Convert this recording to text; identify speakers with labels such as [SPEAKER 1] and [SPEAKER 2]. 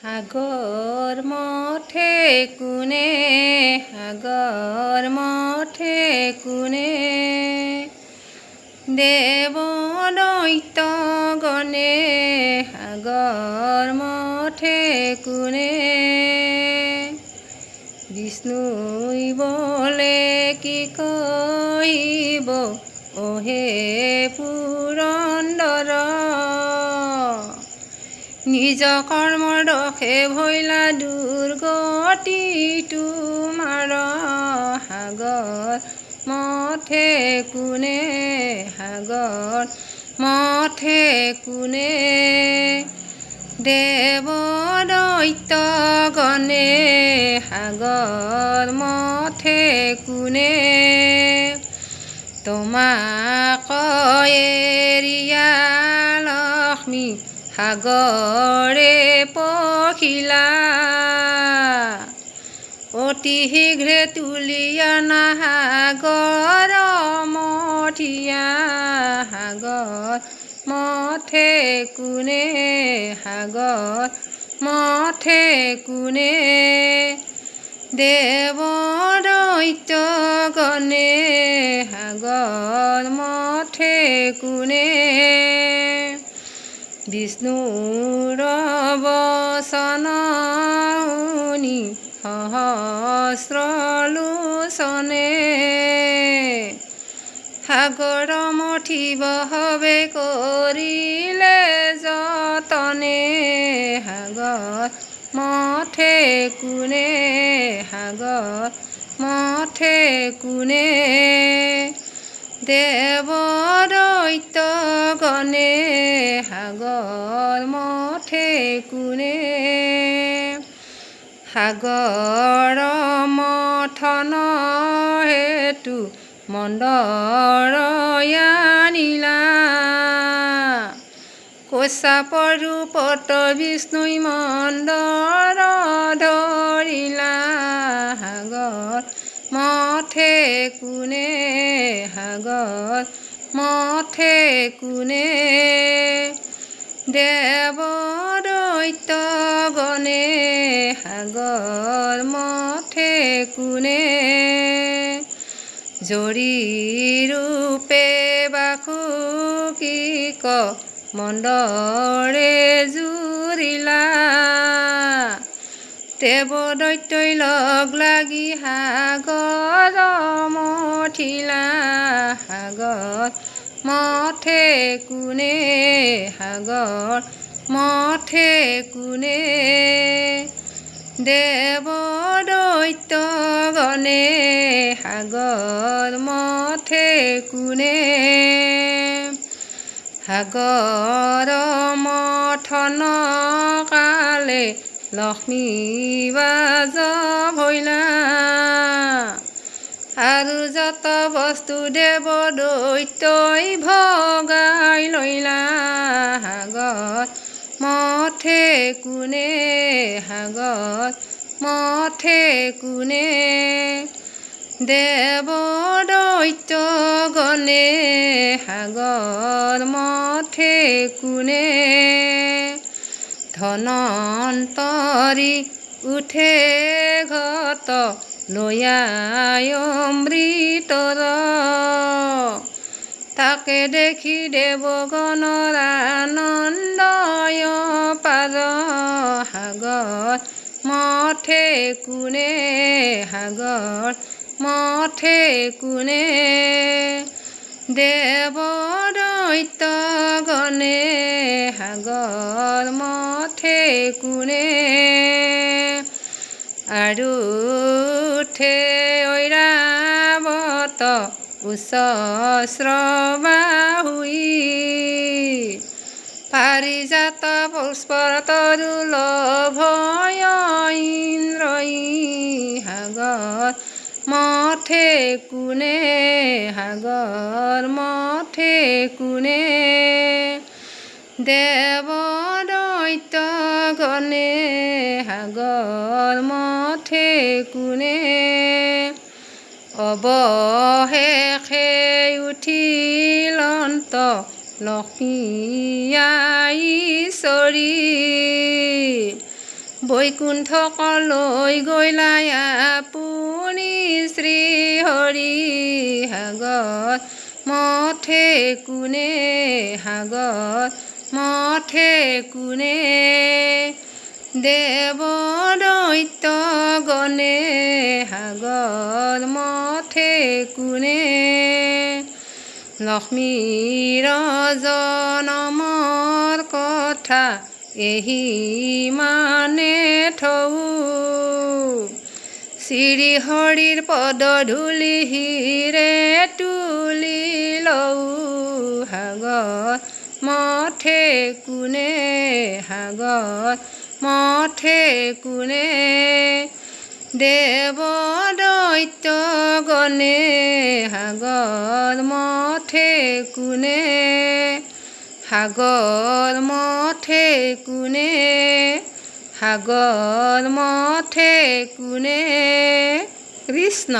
[SPEAKER 1] সাগৰ মথে কোনে সাগৰ মথে কোনে দেৱ দৈত্য গণে সাগৰ মথে কোনে বিষ্ণুই বোলে কি কহিব অহে পুৰন্দৰ নিজ কৰ্মৰ দোষে ভৈলা দুৰ্গতি তোমাৰ সাগৰ মথে কোনে সাগৰ মথে কোনে দেৱ দৈত্য গণে সাগৰ মথে কোনে তোমাক এৰিয়া লক্ষ্মী সাগৰে পখিলা অতি শীঘ্ৰে তুলি অনা সাগৰ মথিয়া সাগৰ মথে কোনে সাগৰ মথে কোনে দেৱ দৈত্য গণে সাগৰ মথে কোনে বিষ্ণুৰ বচন শুনি সহস্ৰ লোচনে সাগৰ মথিব হবে কৰিলে যতনে সাগৰ মথে কোনে সাগৰ মথে কোনে দেৱ দৈত্য গণে সাগৰ মথে কোনে সাগৰ মথন হেতু মন্দৰয়ানিলা কশ্যাপৰ ৰূপত বিষ্ণুই মন্দৰ ধৰিলা সাগৰ মথে কোনে সাগৰ মথে কোনে দেৱ দৈত্য গণে সাগৰ মথে কোনে জৰি ৰূপে বাসুকীক মন্দৰে জুৰিলা দেৱ দৈত্যই লগ লাগি সাগৰ মথিলা সাগৰ মথে কোনে সাগৰ মথে কোনে দেৱ দৈত্য গণে সাগৰ মথে কোনে সাগৰ মথন কালে লক্ষ্মী বাজ ভৈলা আৰু যত বস্তু দেৱ দৈত্যই ভগাই লৈলা সাগৰ মথে কোনে সাগৰ মথে কোনে দেৱ দৈত্য গণে সাগৰ মথে কোনে ধনন্তৰী উঠে ঘট লৈয়াই অমৃতৰ তাকে দেখি দেৱগণৰ আনন্দয় পাৰ সাগৰ মথে কোনে সাগৰ মথে কোনে দেৱ দৈত্য গণে সাগৰ মথে কোনে আৰু উঠে ঐৰাৱত উচ্চ শ্ৰবাহুই পাৰিজাত পুষ্পৰ তৰু লভয় ইন্দ্ৰই সাগৰ মথে কোনে সাগৰ মথে কোনে দেৱ দৈত্য গণে সাগৰ মথে কোনে অৱশেষে উঠিলন্ত লক্ষ্মী আই ঈশ্বৰী বৈকুণ্ঠকলৈ গৈলাই আপুনি শ্ৰী হৰি সাগৰ মথে কোনে সাগৰ মথে কোনে দেৱ দৈত্য গণে সাগৰ মথে কোনে লক্ষ্মীৰ জনমৰ কথা এহি মানে থৌ শ্ৰী হৰিৰ পদ ধূলি হিৰে তুলি লওঁ সাগৰ মথে কোনে সাগৰ মথে কোনে দেৱ দৈত্য গণে সাগৰ মথে কোনে সাগৰ মথে কোনে সাগৰ মথে কোনে কৃষ্ণ।